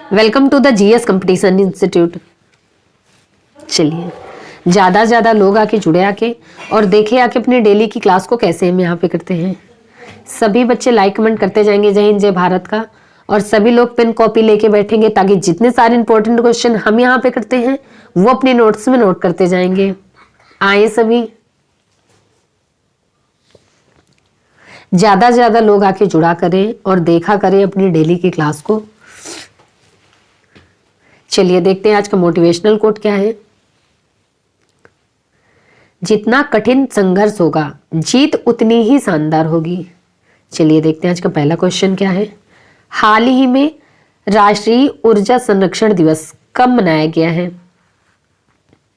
Welcome to the GS competition institute. चलिए, ज़्यादा से ज़्यादा लोग आके जुड़े आके और देखे आके अपने डेली की क्लास को कैसे हम यहाँ पे करते हैं। सभी बच्चे लाइक कमेंट करते जाएंगे जय हिंद जय भारत का, और सभी लोग पेन कॉपी लेके बैठेंगे ताकि जितने सारे इंपॉर्टेंट क्वेश्चन हम यहाँ पे करते हैं वो अपने नोट्स में नोट करते जाएंगे। आए सभी, ज़्यादा से ज़्यादा लोग आके जुड़ा करें और देखा करें अपनी डेली की क्लास को। चलिए देखते हैं आज का मोटिवेशनल कोट क्या है। जितना कठिन संघर्ष होगा जीत उतनी ही शानदार होगी। चलिए देखते हैं आज का पहला क्वेश्चन क्या है। हाल ही में राष्ट्रीय ऊर्जा संरक्षण दिवस कब मनाया गया है?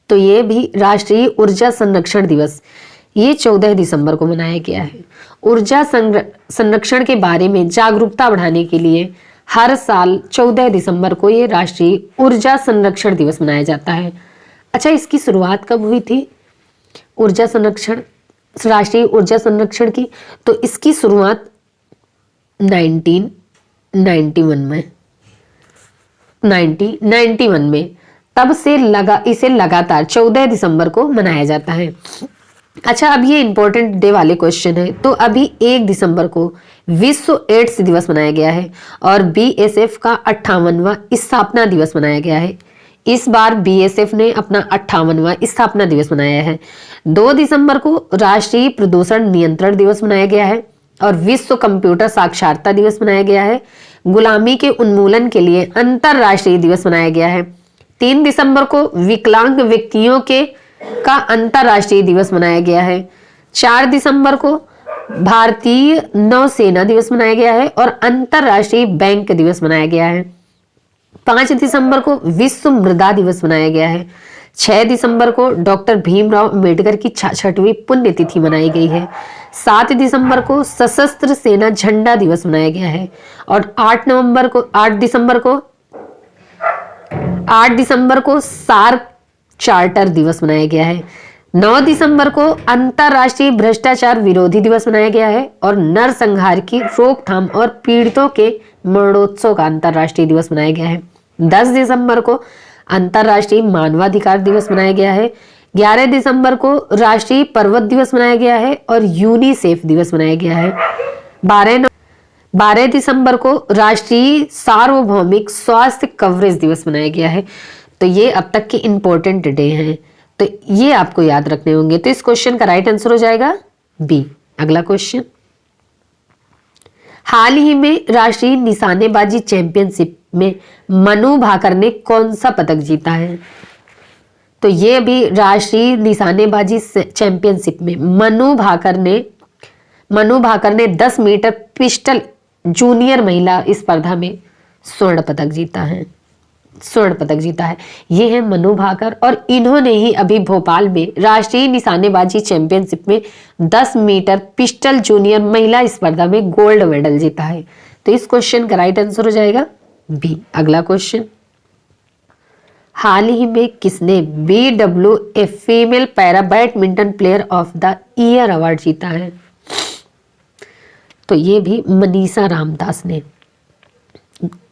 तो ये भी राष्ट्रीय ऊर्जा संरक्षण दिवस ये 14 दिसंबर को मनाया गया है। ऊर्जा संरक्षण के बारे में जागरूकता बढ़ाने के लिए हर साल 14 दिसंबर को ये राष्ट्रीय ऊर्जा संरक्षण दिवस मनाया जाता है। अच्छा, इसकी शुरुआत कब हुई थी ऊर्जा संरक्षण, राष्ट्रीय ऊर्जा संरक्षण की? तो इसकी शुरुआत 1991 में, तब से इसे लगातार 14 दिसंबर को मनाया जाता है। अच्छा, अब ये इंपॉर्टेंट डे वाले क्वेश्चन है। तो अभी 1 दिसंबर को विश्व एड्स दिवस मनाया गया है और बीएसएफ का 58वां स्थापना दिवस मनाया गया है। इस बार बीएसएफ ने अपना 58वां स्थापना दिवस मनाया है। 2 दिसंबर को राष्ट्रीय प्रदूषण नियंत्रण दिवस मनाया गया है और विश्व कंप्यूटर साक्षरता दिवस मनाया गया है। गुलामी के उन्मूलन के लिए अंतरराष्ट्रीय दिवस मनाया गया है। 3 दिसंबर को विकलांग व्यक्तियों का अंतरराष्ट्रीय दिवस मनाया गया है। 4 दिसंबर को भारतीय नौसेना दिवस मनाया गया है और अंतरराष्ट्रीय बैंक दिवस मनाया गया है। 5 दिसंबर को विश्व मृदा दिवस मनाया गया है। 6 दिसंबर को डॉक्टर भीमराव अंबेडकर की 66वीं पुण्यतिथि मनाई गई है। 7 दिसंबर को सशस्त्र सेना झंडा दिवस मनाया गया है और 8 दिसंबर को सार्क चार्टर दिवस मनाया गया है। 9 दिसंबर को अंतरराष्ट्रीय भ्रष्टाचार विरोधी दिवस मनाया गया है और नरसंहार की रोकथाम और पीड़ितों के मरणोत्सव का अंतरराष्ट्रीय दिवस मनाया गया है। 10 दिसंबर को अंतरराष्ट्रीय मानवाधिकार दिवस मनाया गया है। 11 दिसंबर को राष्ट्रीय पर्वत दिवस मनाया गया है और यूनिसेफ दिवस मनाया गया है। 12 दिसंबर को राष्ट्रीय सार्वभौमिक स्वास्थ्य कवरेज दिवस मनाया गया है। तो ये अब तक के इंपॉर्टेंट डे हैं, तो ये आपको याद रखने होंगे। तो इस क्वेश्चन का राइट आंसर हो जाएगा बी। अगला क्वेश्चन, हाल ही में राष्ट्रीय निशानेबाजी चैंपियनशिप में मनु भाकर ने कौन सा पदक जीता है? तो ये भी राष्ट्रीय निशानेबाजी चैंपियनशिप में मनु भाकर ने 10 मीटर पिस्टल जूनियर महिला स्पर्धा में स्वर्ण पदक जीता है। ये है मनु भाकर और इन्होंने ही अभी भोपाल में राष्ट्रीय निशानेबाजी चैंपियनशिप में 10 मीटर पिस्टल जूनियर महिला स्पर्धा में गोल्ड मेडल जीता है। तो इस क्वेश्चन का राइट आंसर हो जाएगा बी। अगला क्वेश्चन, हाल ही में किसने BWF female para badminton player of the year award जीता है? तो ये भी मनीषा रामदास ने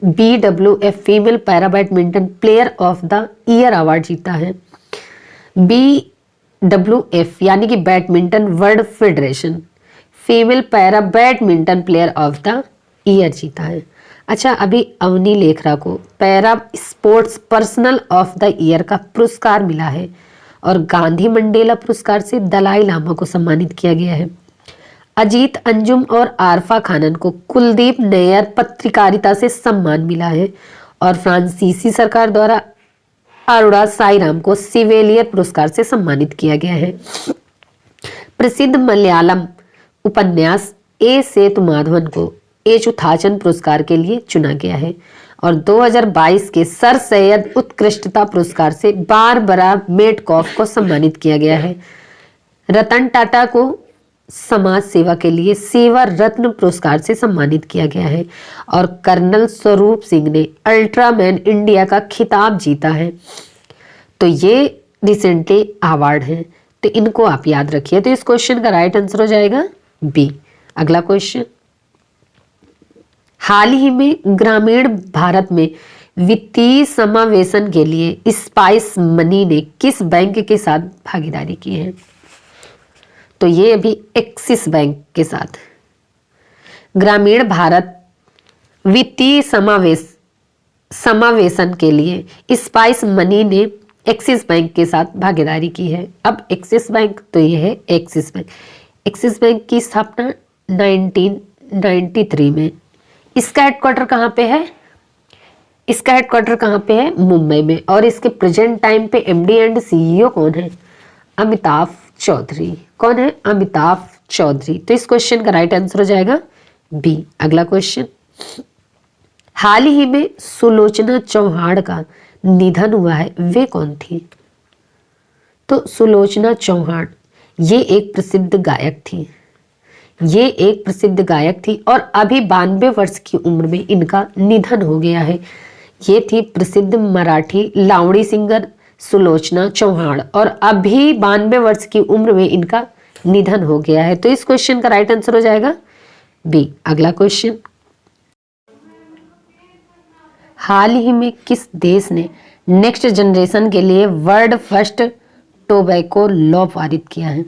BWF female para badminton player of the year award जीता है। BWF यानी कि badminton world federation female para badminton player of the year जीता है। अच्छा, अभी अवनी लेखरा को para sports personal of the year का पुरस्कार मिला है और गांधी मंडेला पुरस्कार से दलाई लामा को सम्मानित किया गया है। अजीत अंजुम और आरफा खानन को कुलदीप नैयर पत्रकारिता से सम्मान मिला है और फ्रांसीसी सरकार द्वारा अरोड़ा साईराम को सिवेलियर पुरस्कार से सम्मानित किया गया है। प्रसिद्ध मलयालम उपन्यास ए सेतुमाधवन को एचुथाचन पुरस्कार के लिए चुना गया है और 2022 के सर सैयद उत्कृष्टता पुरस्कार से बारबरा मेटकॉफ को सम्मानित किया गया है। रतन टाटा को समाज सेवा के लिए सेवा रत्न पुरस्कार से सम्मानित किया गया है और कर्नल स्वरूप सिंह ने अल्ट्रामैन इंडिया का खिताब जीता है। तो ये रिसेंटली अवार्ड हैं, तो इनको आप याद रखिए। तो इस क्वेश्चन का राइट आंसर हो जाएगा बी। अगला क्वेश्चन, हाल ही में ग्रामीण भारत में वित्तीय समावेशन के लिए स्पाइस मनी ने किस बैंक के साथ भागीदारी की है? तो ये अभी एक्सिस बैंक के साथ। ग्रामीण भारत वित्तीय समावेशन के लिए स्पाइस मनी ने एक्सिस बैंक के साथ भागीदारी की है। अब एक्सिस बैंक, तो ये है एक्सिस बैंक। एक्सिस बैंक की स्थापना 1993 में। इसका हेडक्वार्टर कहाँ पे है? इसका हेडक्वार्टर कहाँ पे है? मुंबई में। और इसके प्रेजेंट टाइम पे एमडी एंड सीईओ कौन है? अमिताभ चौधरी। कौन है? अमिताभ चौधरी। तो इस क्वेश्चन का राइट आंसर हो जाएगा बी। अगला क्वेश्चन, हाल ही में सुलोचना चौहान का निधन हुआ है, वे कौन थी? तो सुलोचना चौहान ये एक प्रसिद्ध गायक थी। ये एक प्रसिद्ध गायक थी और अभी 92 वर्ष की उम्र में इनका निधन हो गया है। ये थी प्रसिद्ध मराठी लावणी सिंगर सुलोचना चौहान और अभी 92 वर्ष की उम्र में इनका निधन हो गया है। तो इस क्वेश्चन का राइट आंसर हो जाएगा बी। अगला क्वेश्चन, हाल ही में किस देश ने नेक्स्ट जनरेशन के लिए वर्ल्ड फर्स्ट टोबैको लॉ पारित किया है?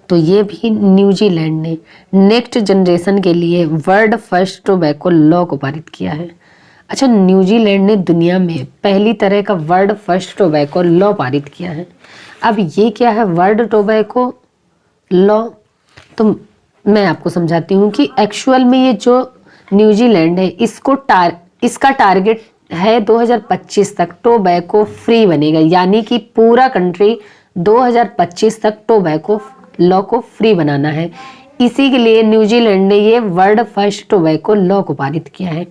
तो ये भी न्यूजीलैंड ने नेक्स्ट जनरेशन के लिए वर्ल्ड फर्स्ट टोबैको लॉ को पारित किया है। अच्छा, न्यूजीलैंड ने दुनिया में पहली तरह का वर्ल्ड फर्स्ट टोबैको लॉ पारित किया है। अब ये क्या है वर्ल्ड टोबैको लॉ? तो मैं आपको समझाती हूँ कि एक्चुअल में ये जो न्यूजीलैंड है इसका टारगेट है 2025 तक टोबैको फ्री बनेगा, यानी कि पूरा कंट्री 2025 तक टोबैको लॉ को फ्री बनाना है। इसी के लिए न्यूजीलैंड ने ये वर्ल्ड फर्स्ट टोबैको लॉ को पारित किया है।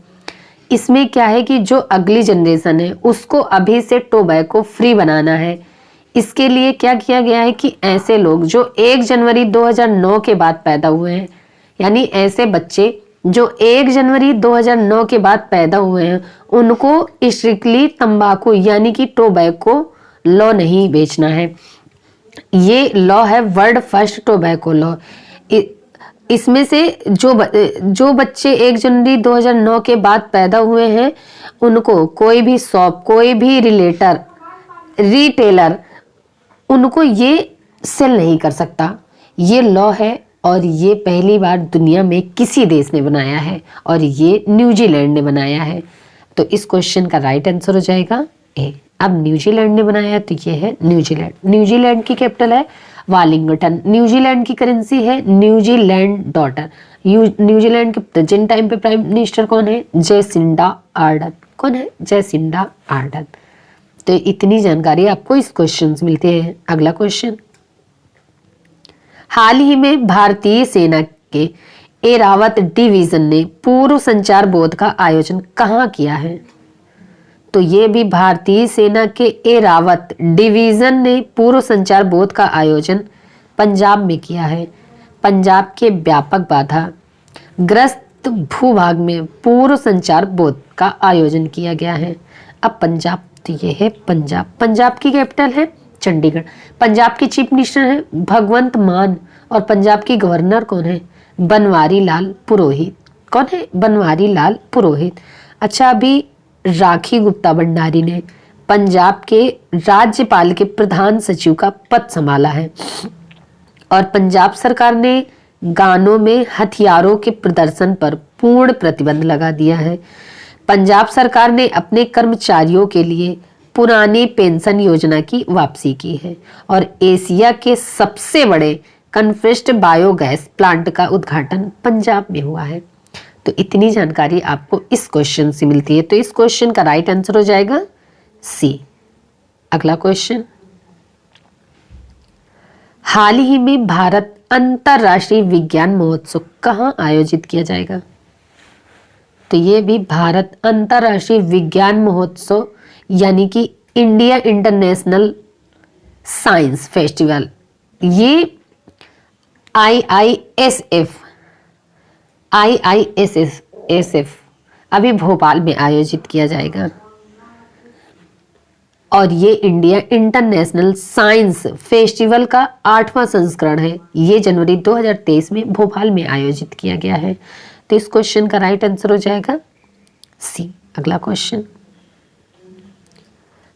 इसमें क्या है कि जो अगली जनरेशन है उसको अभी से टोबैको फ्री बनाना है। इसके लिए क्या किया गया है कि ऐसे लोग जो 1 जनवरी 2009 के बाद पैदा हुए हैं, यानी ऐसे बच्चे जो 1 जनवरी 2009 के बाद पैदा हुए हैं, उनको स्ट्रिक्टली तंबाकू यानी कि टोबैको लॉ नहीं बेचना है। ये लॉ है वर्ल्ड फर्स्ट टोबैको लॉ। इसमें से जो बच्चे 1 जनवरी 2009 के बाद पैदा हुए हैं उनको कोई भी शॉप, कोई भी रिटेलर उनको ये सेल नहीं कर सकता। ये लॉ है और ये पहली बार दुनिया में किसी देश ने बनाया है और ये न्यूजीलैंड ने बनाया है। तो इस क्वेश्चन का राइट आंसर हो जाएगा ए। अब न्यूजीलैंड ने बनाया है तो ये है न्यूजीलैंड। न्यूजीलैंड की कैपिटल है वालिंगटन। न्यूजीलैंड की करेंसी है न्यूजीलैंड डॉलर। न्यूजीलैंड के प्रेजेंट टाइम पे प्राइम मिनिस्टर कौन है? Jacinda Ardern. कौन है? Jacinda Ardern. तो इतनी जानकारी आपको इस क्वेश्चन से मिलती है। अगला क्वेश्चन, हाल ही में भारतीय सेना के एरावत डिवीजन ने पूर्व संचार बोध का आयोजन कहाँ किया है? तो ये भी भारतीय सेना के एरावत डिवीजन ने पूर्व संचार बोध का आयोजन पंजाब में किया है। पंजाब के व्यापक बाधा ग्रस्त भूभाग में पूर्व संचार बोध का आयोजन किया गया है। अब पंजाब, तो ये है पंजाब। पंजाब की कैपिटल है चंडीगढ़। पंजाब के चीफ मिनिस्टर है भगवंत मान और पंजाब की गवर्नर कौन है? बनवारी लाल पुरोहित। कौन है? बनवारी लाल पुरोहित। अच्छा, अभी राखी गुप्ता भंडारी ने पंजाब के राज्यपाल के प्रधान सचिव का पद संभाला है और पंजाब सरकार ने गानों में हथियारों के प्रदर्शन पर पूर्ण प्रतिबंध लगा दिया है। पंजाब सरकार ने अपने कर्मचारियों के लिए पुरानी पेंशन योजना की वापसी की है और एशिया के सबसे बड़े कन्फिस्ड बायोगैस प्लांट का उद्घाटन पंजाब में हुआ है। तो इतनी जानकारी आपको इस क्वेश्चन से मिलती है। तो इस क्वेश्चन का राइट आंसर हो जाएगा सी। अगला क्वेश्चन, हाल ही में भारत अंतरराष्ट्रीय विज्ञान महोत्सव कहाँ आयोजित किया जाएगा? तो ये भी भारत अंतरराष्ट्रीय विज्ञान महोत्सव यानी कि इंडिया इंटरनेशनल साइंस फेस्टिवल, ये IISF अभी भोपाल में आयोजित किया जाएगा और ये इंडिया इंटरनेशनल साइंस फेस्टिवल का 8वां संस्करण है। ये जनवरी 2023 में भोपाल में आयोजित किया गया है। तो इस क्वेश्चन का राइट आंसर हो जाएगा सी। अगला क्वेश्चन,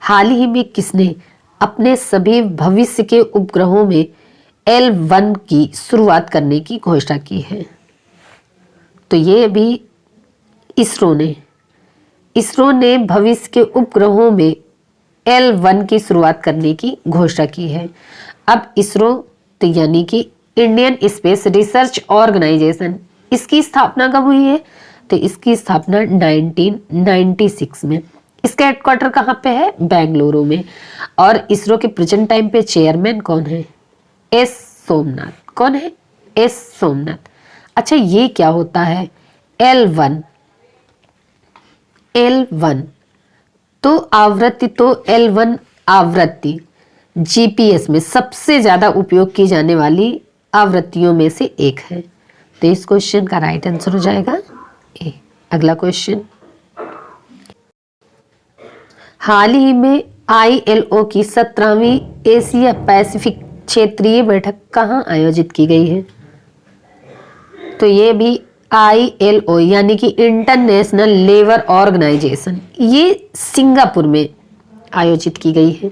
हाल ही में किसने अपने सभी भविष्य के उपग्रहों में L1 की शुरुआत करने की घोषणा की है? तो ये भी इसरो ने भविष्य के उपग्रहों में L1 की शुरुआत करने की घोषणा की है। अब इसरो तो यानी कि इंडियन स्पेस रिसर्च ऑर्गेनाइजेशन, इसकी स्थापना कब हुई है? तो इसकी स्थापना 1996 में। इसका हेडक्वार्टर कहाँ पे है? बेंगलुरु में। और इसरो के प्रेजेंट टाइम पे चेयरमैन कौन है? एस सोमनाथ। कौन है? एस सोमनाथ। अच्छा, ये क्या होता है L1? तो L1 आवृत्ति जीपीएस में सबसे ज्यादा उपयोग की जाने वाली आवृत्तियों में से एक है। तो इस क्वेश्चन का राइट आंसर हो जाएगा ए। अगला क्वेश्चन, हाल ही में ILO की 17वीं एशिया पैसिफिक क्षेत्रीय बैठक कहाँ आयोजित की गई है? तो ये भी ILO यानी कि इंटरनेशनल लेबर ऑर्गेनाइजेशन, ये सिंगापुर में आयोजित की गई है।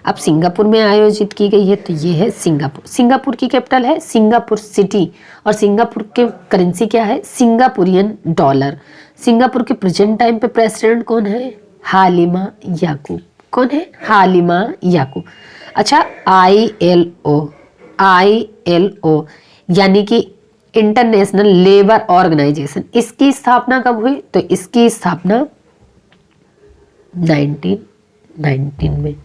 अब सिंगापुर में आयोजित की गई है तो ये है सिंगापुर। सिंगापुर की कैपिटल है सिंगापुर सिटी और सिंगापुर के करेंसी क्या है? Singaporean dollar. सिंगापुर के प्रेजेंट टाइम पे प्रेसिडेंट कौन है? हालिमा याकूब। कौन है? हालिमा याकूब। अच्छा, ILO यानी कि इंटरनेशनल लेबर ऑर्गेनाइजेशन, इसकी स्थापना कब हुई? तो इसकी स्थापना 1919 में।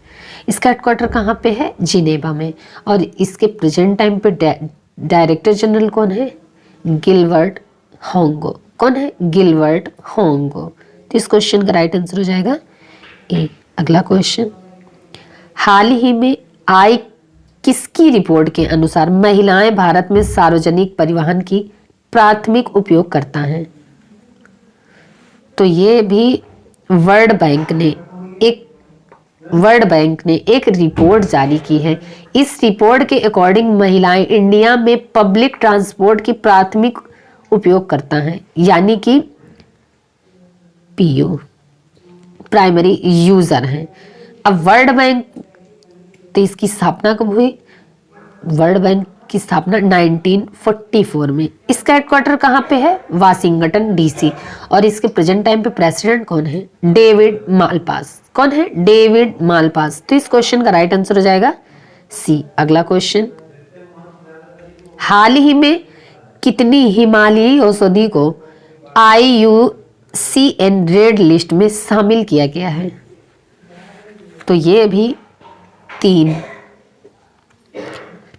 इसका हेडक्वार्टर कहाँ पे है? जिनेवा में। और इसके प्रेजेंट टाइम पे डायरेक्टर जनरल कौन है? गिलबर्ट होंगो। कौन है? गिलबर्ट होंगो। तो इस क्वेश्चन का राइट आंसर हो जाएगा ए। अगला क्वेश्चन, हाल ही में आई किसकी रिपोर्ट के अनुसार महिलाएं भारत में सार्वजनिक परिवहन की प्राथमिक उपयोग करता है? तो ये भी वर्ल्ड बैंक ने एक रिपोर्ट जारी की है। इस रिपोर्ट के अकॉर्डिंग महिलाएं इंडिया में पब्लिक ट्रांसपोर्ट की प्राथमिक उपयोग करता है, यानी कि PU प्राइमरी यूजर हैं। अब वर्ल्ड बैंक, तो इसकी स्थापना कब हुई? वर्ल्ड बैंक की स्थापना 1944 में। इसका हेडक्वार्टर कहाँ पे है? Washington DC। और इसके प्रेजेंट टाइम पे प्रेसिडेंट कौन है? David Malpass. कौन है? David Malpass. तो इस क्वेश्चन का राइट आंसर हो जाएगा C। अगला क्वेश्चन, हाल ही में कितनी हिमालयी औषधि को IUCN रेड लिस्ट में शामिल किया गया है? तो ये भी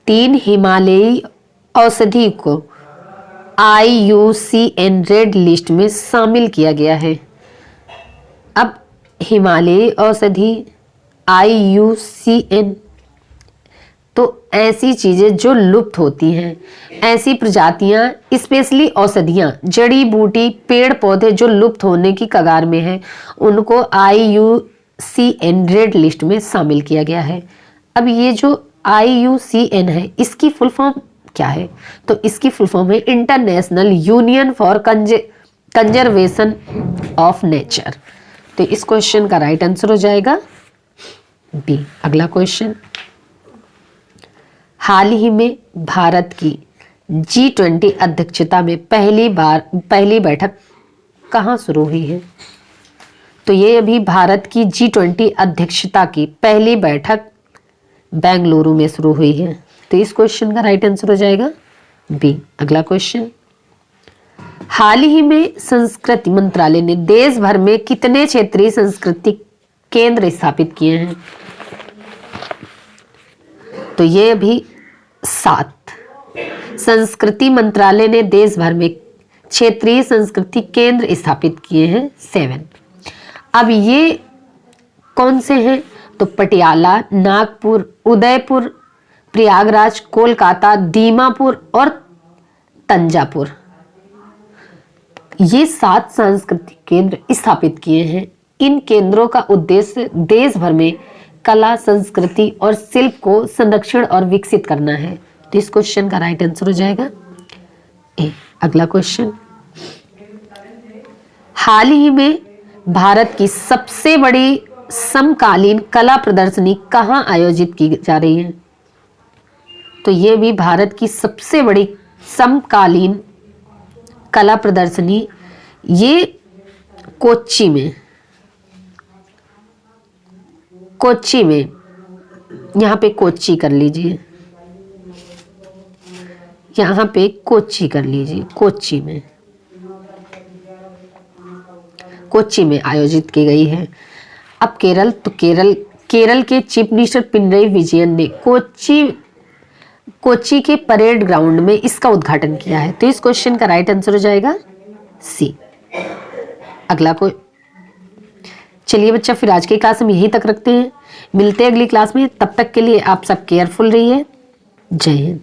तीन हिमालयी औषधि को IUCN रेड लिस्ट में शामिल किया गया है। अब हिमालयी औषधि IUCN, तो ऐसी चीजें जो लुप्त होती हैं, ऐसी प्रजातियां, स्पेशली औषधियां, जड़ी बूटी, पेड़ पौधे जो लुप्त होने की कगार में हैं, उनको IUCN रेड लिस्ट में शामिल किया गया है। अब ये जो IUCN है, इसकी फुल फॉर्म क्या है? तो इसकी फुल फॉर्म है international union for conservation of nature. तो इस क्वेश्चन का राइट आंसर हो जाएगा B। अगला क्वेश्चन, हाल ही में भारत की G20 अध्यक्षता में पहली बैठक कहाँ शुरू हुई है? तो ये अभी भारत की G20 अध्यक्षता की पहली बैठक बेंगलुरु में शुरू हुई है। तो इस क्वेश्चन का राइट आंसर हो जाएगा B। अगला क्वेश्चन, हाल ही में संस्कृति मंत्रालय ने देश भर में कितने क्षेत्रीय संस्कृति केंद्र स्थापित किए हैं? तो ये भी 7। संस्कृति मंत्रालय ने देश भर में क्षेत्रीय संस्कृति केंद्र स्थापित किए हैं 7। अब ये कौन से हैं? तो पटियाला, नागपुर, उदयपुर, प्रयागराज, कोलकाता, दीमापुर और तंजापुर, ये 7 सांस्कृतिक केंद्र स्थापित किए हैं। इन केंद्रों का उद्देश्य देश भर में कला, संस्कृति और शिल्प को संरक्षण और विकसित करना है। तो इस क्वेश्चन का राइट आंसर हो जाएगा ए। अगला क्वेश्चन, हाल ही में भारत की सबसे बड़ी समकालीन कला प्रदर्शनी कहाँ आयोजित की जा रही है? तो ये भी भारत की सबसे बड़ी समकालीन कला प्रदर्शनी ये कोच्चि में, कोच्चि में, यहाँ पे कोच्चि कर लीजिए, यहाँ पे कोच्चि कर लीजिए, कोच्चि में, कोच्चि में आयोजित की गई है। अब केरल, तो केरल के चीफ मिनिस्टर पिनरई विजयन ने कोच्चि के परेड ग्राउंड में इसका उद्घाटन किया है। तो इस क्वेश्चन का राइट आंसर हो जाएगा सी। अगला को चलिए बच्चा, फिर आज की क्लास हम यहीं तक रखते हैं, मिलते हैं अगली क्लास में। तब तक के लिए आप सब केयरफुल रहिए। जय हिंद।